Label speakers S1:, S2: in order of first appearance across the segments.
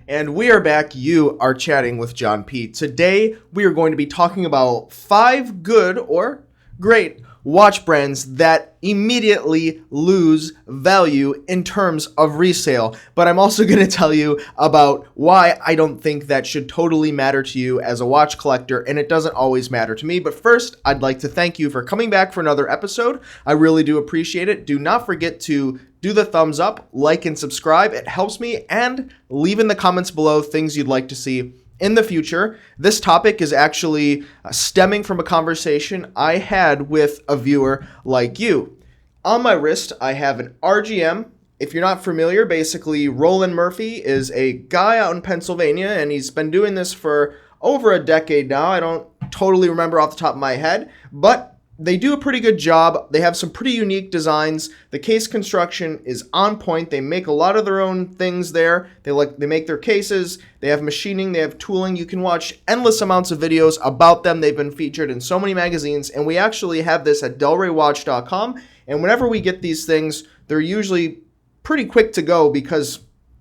S1: And we are back. You are chatting with John P. Today, we are going to be talking about 5 good or great watch brands that immediately lose value in terms of resale. But I'm also going to tell you about why I don't think that should totally matter to you as a watch collector, and it doesn't always matter to me. But first, I'd like to thank you for coming back for another episode. I really do appreciate it. Do not forget to do the thumbs up, like, and subscribe. It helps me, and leave in the comments below things you'd like to see in the future. This topic is actually stemming from a conversation I had with a viewer like you. On my wrist, I have an RGM. If you're not familiar, basically, Roland Murphy is a guy out in Pennsylvania, and he's been doing this for over a decade now. I don't totally remember off the top of my head, but they do a pretty good job. They have some pretty unique designs. The case construction is on point. They make a lot of their own things there. They make their cases. They have machining. They have tooling. You can watch endless amounts of videos about them. They've been featured in so many magazines, and we actually have this at delraywatch.com. And whenever we get these things, they're usually pretty quick to go because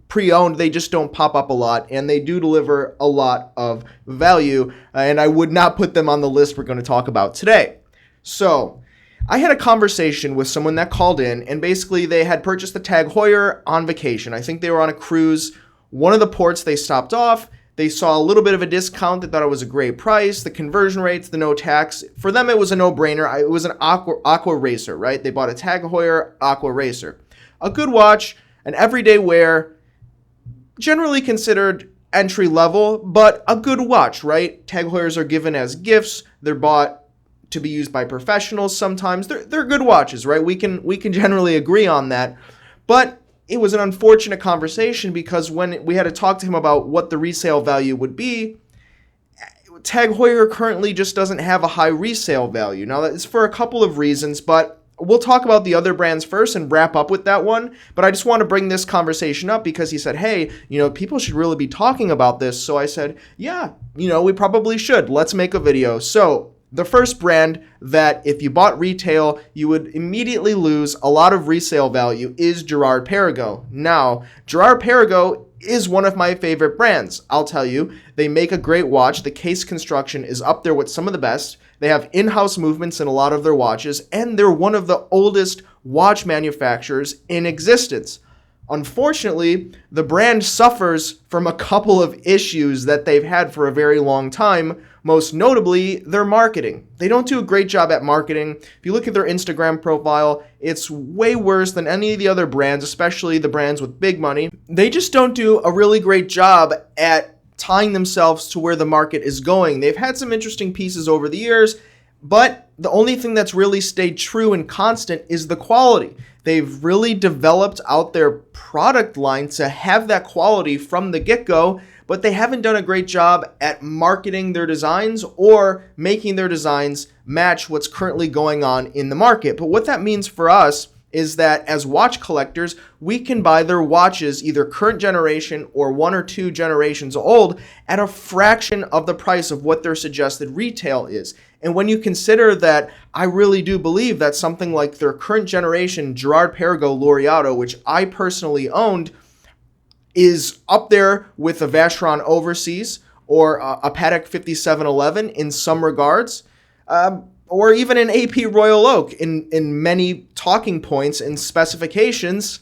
S1: pre-owned, they just don't pop up a lot, and they do deliver a lot of value, and I would not put them on the list we're going to talk about today. So, I had a conversation with someone that called in, and basically they had purchased the Tag Heuer on vacation. I think they were on a cruise. One of the ports they stopped off, they saw a little bit of a discount. They thought it was a great price. The conversion rates, the no tax. For them, it was a no-brainer. It was an aqua racer, right? They bought a Tag Heuer aqua racer. A good watch, an everyday wear, generally considered entry level, but a good watch, right? Tag Heuers are given as gifts. They're bought to be used by professionals sometimes. They're good watches, right? We can generally agree on that. But it was an unfortunate conversation because when we had to talk to him about what the resale value would be, Tag Heuer currently just doesn't have a high resale value. Now, that's for a couple of reasons, but we'll talk about the other brands first and wrap up with that one. But I just want to bring this conversation up because he said, hey, people should really be talking about this. So I said, yeah, we probably should. Let's make a video. So the first brand that if you bought retail, you would immediately lose a lot of resale value is GirardPerregaux. Now, GirardPerregaux is one of my favorite brands. I'll tell you, they make a great watch. The case construction is up there with some of the best. They have in-house movements in a lot of their watches, and they're one of the oldest watch manufacturers in existence. Unfortunately, the brand suffers from a couple of issues that they've had for a very long time, most notably their marketing. They don't do a great job at marketing. If you look at their Instagram profile, it's way worse than any of the other brands, especially the brands with big money. They just don't do a really great job at tying themselves to where the market is going. They've had some interesting pieces over the years, but the only thing that's really stayed true and constant is the quality. They've really developed out their product line to have that quality from the get-go, but they haven't done a great job at marketing their designs or making their designs match what's currently going on in the market. But what that means for us is that as watch collectors, we can buy their watches, either current generation or 1 or 2 generations old, at a fraction of the price of what their suggested retail is. And when you consider that, I really do believe that something like their current generation GirardPerregaux Laureato, which I personally owned, is up there with a Vacheron Overseas or a Patek 5711 in some regards, or even an AP Royal Oak in many talking points and specifications.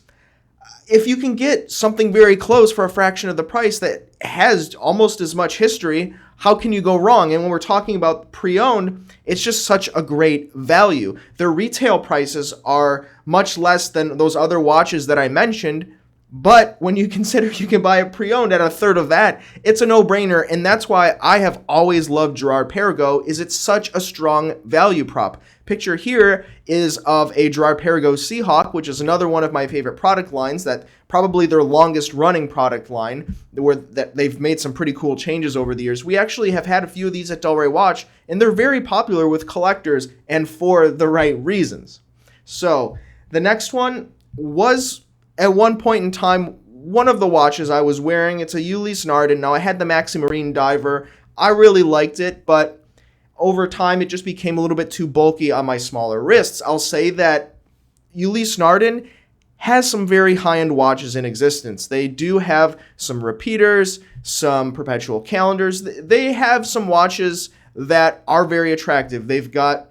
S1: If you can get something very close for a fraction of the price that has almost as much history, how can you go wrong? And when we're talking about pre-owned, it's just such a great value. Their retail prices are much less than those other watches that I mentioned, but when you consider you can buy a pre-owned at a third of that, it's a no-brainer, and that's why I have always loved GirardPerregaux, is it's such a strong value prop. Picture here is of a GirardPerregaux Seahawk, which is another one of my favorite product lines, that probably their longest running product line, where that they've made some pretty cool changes over the years. We actually have had a few of these at Delray Watch, and they're very popular with collectors and for the right reasons. So the next one was, at one point in time, one of the watches I was wearing. It's a Nardin. Now, I had the Maxi Marine Diver. I really liked it, but over time, it just became a little bit too bulky on my smaller wrists. I'll say that Nardin has some very high-end watches in existence. They do have some repeaters, some perpetual calendars. They have some watches that are very attractive. They've got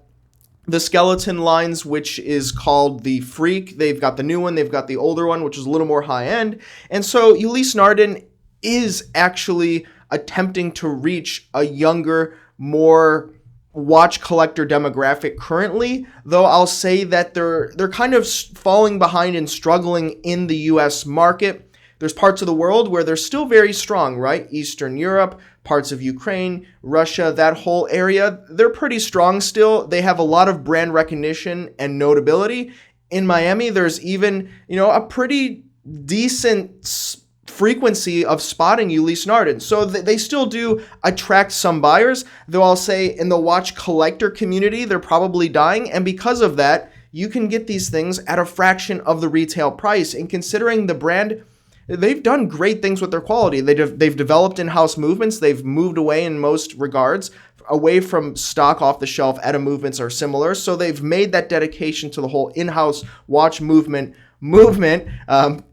S1: the skeleton lines, which is called the Freak. They've got the new one. They've got the older one, which is a little more high-end. And so Ulysse Nardin is actually attempting to reach a younger, more watch collector demographic currently, though I'll say that they're kind of falling behind and struggling in the US market. There's parts of the world where they're still very strong, right? Eastern Europe, parts of Ukraine, Russia, that whole area, they're pretty strong still. They have a lot of brand recognition and notability. In Miami, there's even, a pretty decent frequency of spotting Ulysse Nardin. So they still do attract some buyers, though I'll say in the watch collector community, they're probably dying. And because of that, you can get these things at a fraction of the retail price. And considering the brand, they've done great things with their quality. They've developed in-house movements. They've moved away in most regards, away from stock off-the-shelf ETA movements or similar. So they've made that dedication to the whole in-house watch movement,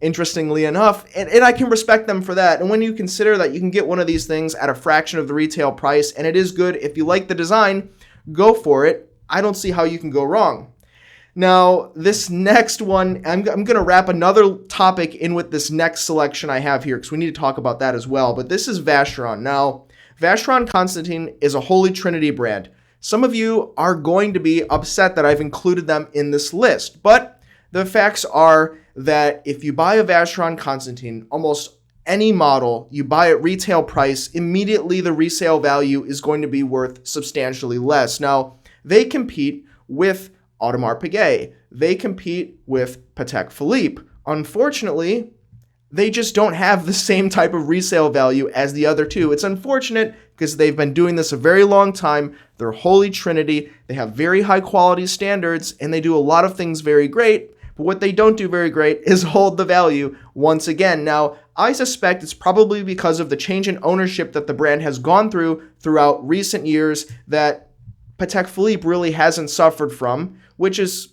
S1: interestingly enough, and I can respect them for that. And when you consider that you can get one of these things at a fraction of the retail price, and it is good, if you like the design, go for it. I don't see how you can go wrong. Now, this next one, I'm going to wrap another topic in with this next selection I have here, because we need to talk about that as well. But this is Vacheron. Now, Vacheron Constantin is a Holy Trinity brand. Some of you are going to be upset that I've included them in this list, but the facts are that if you buy a Vacheron Constantin, almost any model, you buy at retail price, immediately the resale value is going to be worth substantially less. Now, they compete with Audemars Piguet. They compete with Patek Philippe. Unfortunately, they just don't have the same type of resale value as the other two. It's unfortunate because they've been doing this a very long time. They're Holy Trinity. They have very high quality standards, and they do a lot of things very great. But what they don't do very great is hold the value once again. Now, I suspect it's probably because of the change in ownership that the brand has gone through throughout recent years that Patek Philippe really hasn't suffered from, which is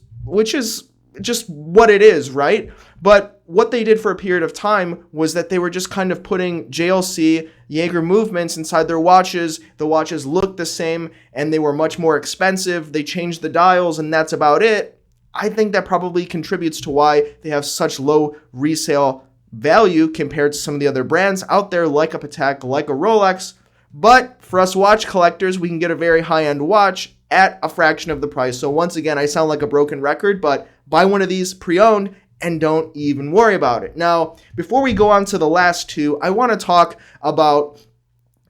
S1: just what it is, right? But what they did for a period of time was that they were just kind of putting JLC, Jaeger movements inside their watches. The watches looked the same, and they were much more expensive. They changed the dials, and that's about it. I think that probably contributes to why they have such low resale value compared to some of the other brands out there, like a Patek, like a Rolex. But for us watch collectors, we can get a very high-end watch at a fraction of the price. So once again, I sound like a broken record, but buy one of these pre-owned and don't even worry about it. Now, before we go on to the last two, I want to talk about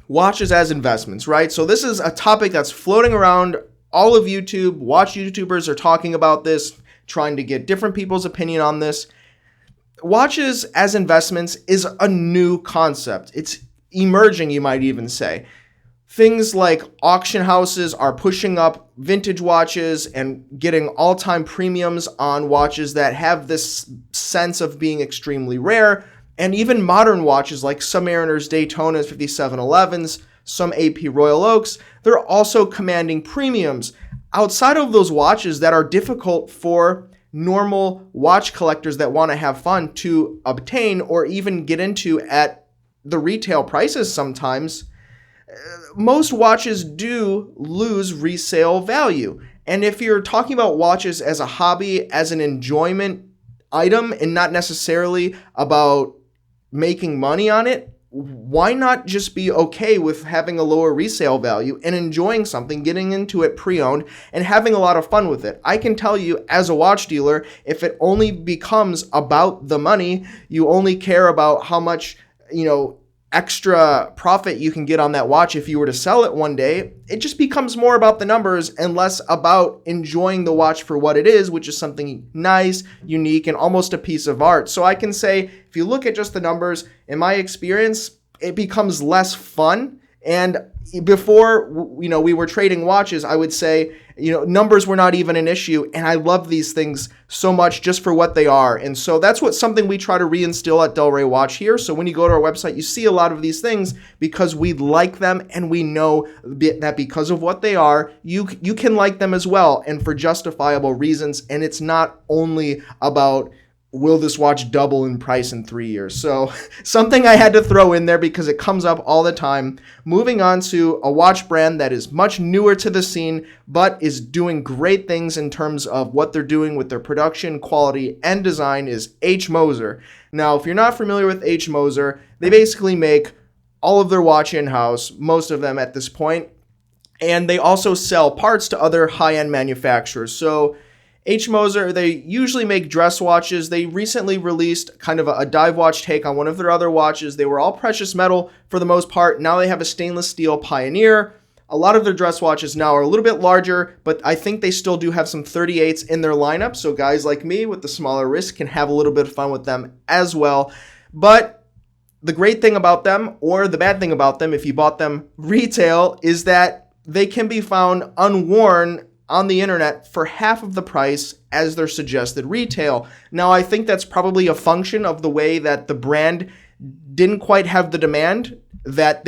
S1: watches as investments, right? So this is a topic that's floating around all of YouTube. Watch YouTubers are talking about this, trying to get different people's opinion on this. Watches as investments is a new concept. It's emerging, you might even say. Things like auction houses are pushing up vintage watches and getting all-time premiums on watches that have this sense of being extremely rare. And even modern watches like Submariner's Daytonas 5711s, some AP Royal Oaks, they're also commanding premiums outside of those watches that are difficult for normal watch collectors that want to have fun to obtain or even get into at the retail prices sometimes. Most watches do lose resale value. And if you're talking about watches as a hobby, as an enjoyment item, and not necessarily about making money on it, why not just be okay with having a lower resale value and enjoying something, getting into it pre-owned, and having a lot of fun with it? I can tell you, as a watch dealer, if it only becomes about the money, you only care about how much, extra profit you can get on that watch if you were to sell it one day, it just becomes more about the numbers and less about enjoying the watch for what it is, which is something nice, unique, and almost a piece of art. So I can say, if you look at just the numbers, in my experience, it becomes less fun. And before, we were trading watches, I would say, numbers were not even an issue. And I love these things so much just for what they are. And so that's something we try to reinstill at Del Rey Watch here. So when you go to our website, you see a lot of these things because we like them and we know that because of what they are, you can like them as well, and for justifiable reasons. And it's not only about will this watch double in price in 3 years? So something I had to throw in there because it comes up all the time. Moving on to a watch brand that is much newer to the scene, but is doing great things in terms of what they're doing with their production, quality, and design is H. Moser. Now, if you're not familiar with H. Moser, they basically make all of their watch in-house, most of them at this point, and they also sell parts to other high-end manufacturers. So H. Moser, they usually make dress watches. They recently released kind of a dive watch take on one of their other watches. They were all precious metal for the most part. Now they have a stainless steel Pioneer. A lot of their dress watches now are a little bit larger, but I think they still do have some 38s in their lineup. So guys like me with the smaller wrist can have a little bit of fun with them as well. But the great thing about them, or the bad thing about them if you bought them retail, is that they can be found unworn on the internet for half of the price as their suggested retail. Now, I think that's probably a function of the way that the brand didn't quite have the demand that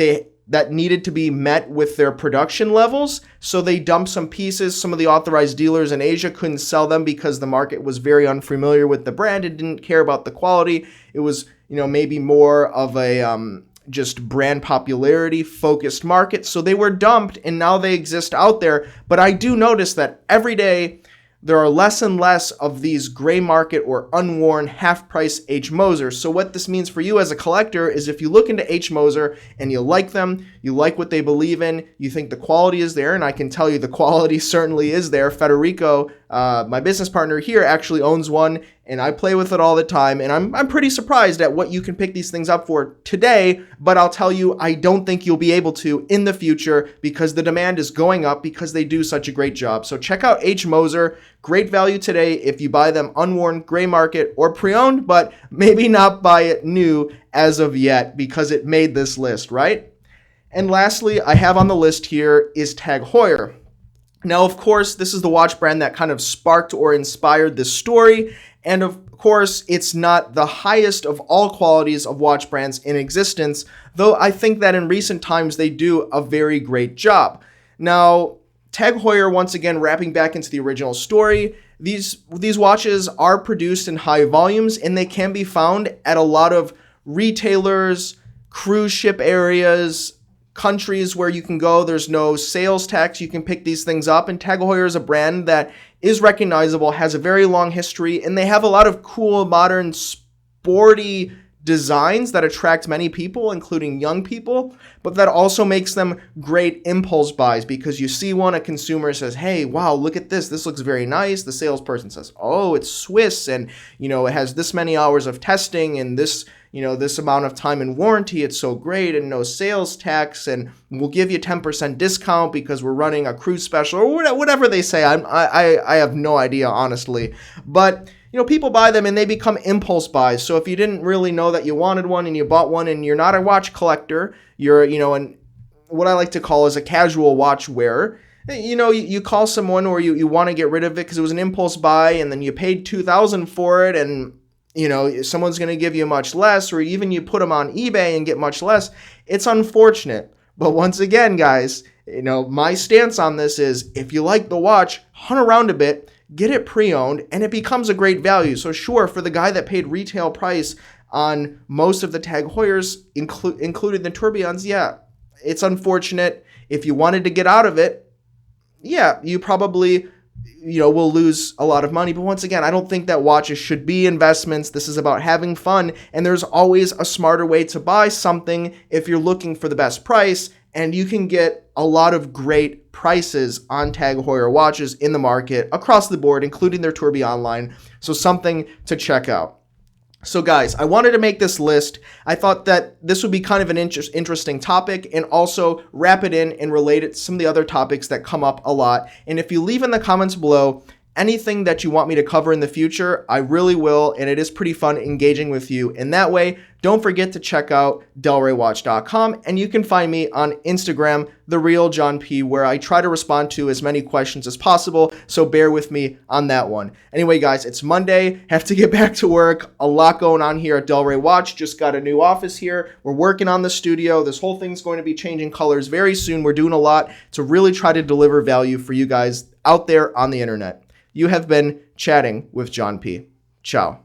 S1: needed to be met with their production levels. So they dumped some pieces. Some of the authorized dealers in Asia couldn't sell them because the market was very unfamiliar with the brand and didn't care about the quality. It was, maybe more of a just brand popularity focused market. So they were dumped and now they exist out there. But I do notice that every day there are less and less of these gray market or unworn half-price H. Moser. So what this means for you as a collector is if you look into H. Moser and you like them, you like what they believe in, you think the quality is there, and I can tell you the quality certainly is there. Federico, my business partner here, actually owns one, and I play with it all the time, and I'm pretty surprised at what you can pick these things up for today, but I'll tell you, I don't think you'll be able to in the future because the demand is going up because they do such a great job. So check out H. Moser. Great value today if you buy them unworn, gray market, or pre-owned, but maybe not buy it new as of yet because it made this list, right? And lastly, I have on the list here is Tag Heuer. Now, of course, this is the watch brand that kind of sparked or inspired this story. And of course, it's not the highest of all qualities of watch brands in existence, though I think that in recent times they do a very great job. Now, Tag Heuer, once again, wrapping back into the original story, these watches are produced in high volumes and they can be found at a lot of retailers, cruise ship areas, countries where you can go. There's no sales tax. You can pick these things up. And Tag Heuer is a brand that is recognizable, has a very long history, and they have a lot of cool, modern, sporty designs that attract many people, including young people, but that also makes them great impulse buys because you see one, a consumer says, hey, wow, look at this. This looks very nice. The salesperson says, oh, it's Swiss and, it has this many hours of testing and this amount of time in warranty. It's so great and no sales tax and we'll give you 10% discount because we're running a cruise special or whatever they say. I have no idea, honestly. But people buy them and they become impulse buys. So if you didn't really know that you wanted one and you bought one and you're not a watch collector, you're, and what I like to call is a casual watch wearer, you call someone or you want to get rid of it because it was an impulse buy and then you paid $2,000 for it and, someone's going to give you much less, or even you put them on eBay and get much less. It's unfortunate. But once again, guys, my stance on this is if you like the watch, hunt around a bit, get it pre-owned, and it becomes a great value. So sure, for the guy that paid retail price on most of the Tag Heuers, including the tourbillons, yeah, it's unfortunate. If you wanted to get out of it, yeah, you probably will lose a lot of money. But once again, I don't think that watches should be investments. This is about having fun. And there's always a smarter way to buy something if you're looking for the best price. And you can get a lot of great prices on Tag Heuer watches in the market across the board, including their tourbillon line. So something to check out. So guys, I wanted to make this list. I thought that this would be kind of an interesting topic and also wrap it in and relate it to some of the other topics that come up a lot. And if you leave in the comments below anything that you want me to cover in the future, I really will, and it is pretty fun engaging with you in that way. Don't forget to check out delraywatch.com, and you can find me on Instagram, TheRealJohnP, where I try to respond to as many questions as possible, so bear with me on that one. Anyway, guys, it's Monday, have to get back to work. A lot going on here at Delray Watch. Just got a new office here. We're working on the studio. This whole thing's going to be changing colors very soon. We're doing a lot to really try to deliver value for you guys out there on the internet. You have been chatting with John P. Ciao.